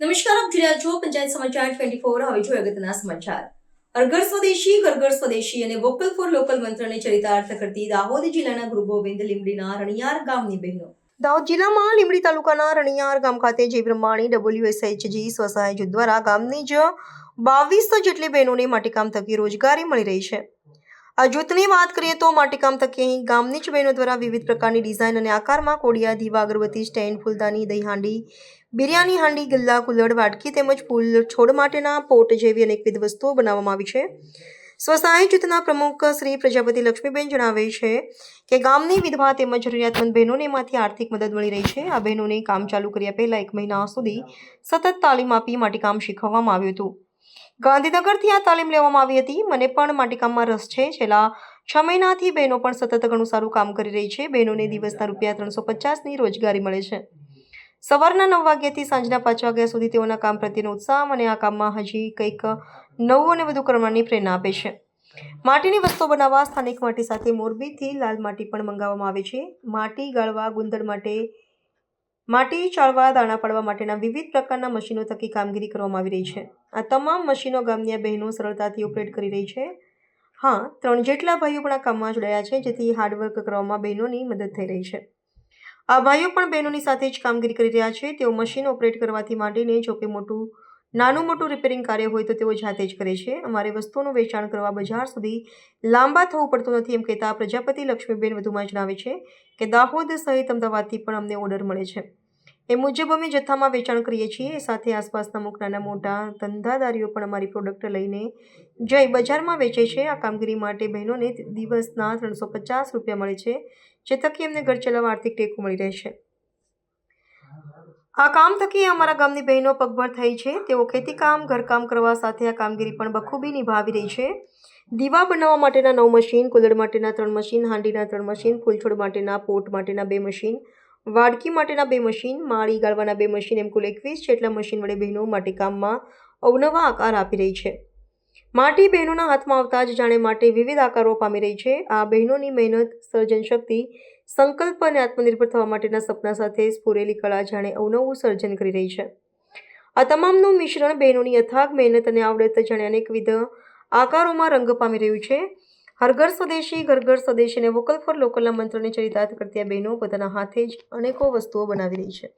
નમસ્કાર, આપ જોઈ રહ્યા છો પંચાયત સમાચાર 24। હવે જોઈએ અગત્યના સમાચાર। હર ઘર સ્વદેશી અને વોકલ ફોર લોકલ મંત્રને ચરિતાર્થ કરતી દાહોદ જિલ્લાના ગુરુ ગોવિંદ લીંબડીના રણિયાર ગામની બહેનો। દાહોદ જિલ્લામાં લીંબડી તાલુકાના રણિયાર ગામ ખાતે જય બ્રહ્માણી WSHG સ્વસહાય જૂથ દ્વારા ગામની જ 2200 જેટલી બહેનોને માટીકામ થકી રોજગારી મળી રહી છે। આ જૂથની વાત કરીએ તો માટીકામ થકી અહીં ગામની જ બહેનો દ્વારા વિવિધ પ્રકારની ડિઝાઇન અને આકારમાં કોડિયા, દીવા, અગરબત્તી, સ્ટેન્ડ, ફૂલદાની, દહીં હાંડી, બિરયાની હાંડી, ગલ્લા, કુલ્લડ, વાટકી તેમજ ફૂલ છોડ માટેના પોટ જેવી અનેકવિધ વસ્તુઓ બનાવવામાં આવી છે। સ્વસહાય જૂથના પ્રમુખ શ્રી પ્રજાપતિ લક્ષ્મીબેન જણાવે છે કે ગામની વિધવા તેમજ જરૂરિયાતમંદ બહેનોને એમાંથી આર્થિક મદદ મળી રહી છે। આ બહેનોને કામ ચાલુ કર્યા પહેલા 1 મહિના સુધી સતત તાલીમ આપી માટીકામ શીખવવામાં આવ્યું હતું। ગાંધીનગરથી આ તાલીમ લેવામાં આવી હતી। મને પણ માટીકામમાં રસ છે। છેલ્લા 6 મહિનાથી બહેનો પણ સતત ઘણું સારું કામ કરી રહી છે। બહેનોને દિવસના ₹350ની રોજગારી મળે છે। સવારના 9 વાગ્યાથી સાંજના 5 વાગ્યા સુધી તેઓના કામ પ્રત્યેનો ઉત્સાહ મને આ કામમાં હજી કંઈક નવું અને વધુ કરવાની પ્રેરણા આપે છે। માટીની વસ્તુઓ બનાવવા સ્થાનિક માટી સાથે મોરબીથી લાલ માટી પણ મંગાવવામાં આવે છે। માટી ગાળવા, ગુંદડ માટે, માટી ચાળવા, દાણા પાડવા માટેના વિવિધ પ્રકારના મશીનો થકી કામગીરી કરવામાં આવી રહી છે। આ તમામ મશીનો ગામની બહેનો સરળતાથી ઓપરેટ કરી રહી છે। હા, 3 જેટલા ભાઈઓ પણ આ કામમાં જોડાયા છે, જેથી હાર્ડવર્ક કરવામાં બહેનોની મદદ થઈ રહી છે। આ ભાઈઓ પણ બહેનોની સાથે જ કામગીરી કરી રહ્યા છે। તેઓ મશીન ઓપરેટ કરવાથી માંડીને જોકે નાનું મોટું રિપેરિંગ કાર્ય હોય તો તેઓ જાતે જ કરે છે। અમારે વસ્તુઓનું વેચાણ કરવા બજાર સુધી લાંબા થવું પડતું નથી એમ કહેતા પ્રજાપતિ લક્ષ્મીબેન વધુમાં જણાવે છે કે દાહોદ સહિત અમદાવાદથી પણ અમને ઓર્ડર મળે છે। એ મુજબ અમે જથ્થામાં વેચાણ કરીએ છીએ। સાથે આસપાસના અમુક નાના મોટા ધંધાદારીઓ પણ અમારી પ્રોડક્ટ લઈને જઈ બજારમાં વેચે છે। આ કામગીરી માટે બહેનોને દિવસના ₹350 મળે છે, જે થકી એમને ઘર ચલાવવા આર્થિક ટેકો મળી રહે છે। આ કામ થકી અમારા ગામની બહેનો પગભર થઈ છે। તેઓ ખેતીકામ, ઘરકામ કરવા સાથે આ કામગીરી પણ બખૂબી નિભાવી રહી છે। દીવા બનાવવા માટેના 9 મશીન, કુલ્લડ માટેના 3 મશીન, હાંડીના 3 મશીન, ફૂલછોડ માટેના પોટ માટેના 2 મશીન, વાડકી માટેના 2 મશીન, માળી ગાળવાના 2 મશીન એમ કુલ 21 જેટલા મશીન વડે બહેનો માટીકામમાં અવનવા આકાર આપી રહી છે। માટી બહેનોના હાથમાં આવતા જ જાણે માટી વિવિધ આકારો પામી રહી છે। આ બહેનોની મહેનત, સર્જન શક્તિ, સંકલ્પ અને આત્મનિર્ભર થવા માટેના સપના સાથે સ્ફુરેલી કળા જાણે અવનવું સર્જન કરી રહી છે। આ તમામનું મિશ્રણ બહેનોની અથાગ મહેનત અને આવડત જાણે અનેકવિધ આકારોમાં રંગ પામી રહ્યું છે। હર ઘર સ્વદેશી અને વોકલ ફોર લોકલના મંત્રને ચરિતાર્થ કરતી આ બહેનો પોતાના હાથે જ અનેકો વસ્તુઓ બનાવી રહી છે।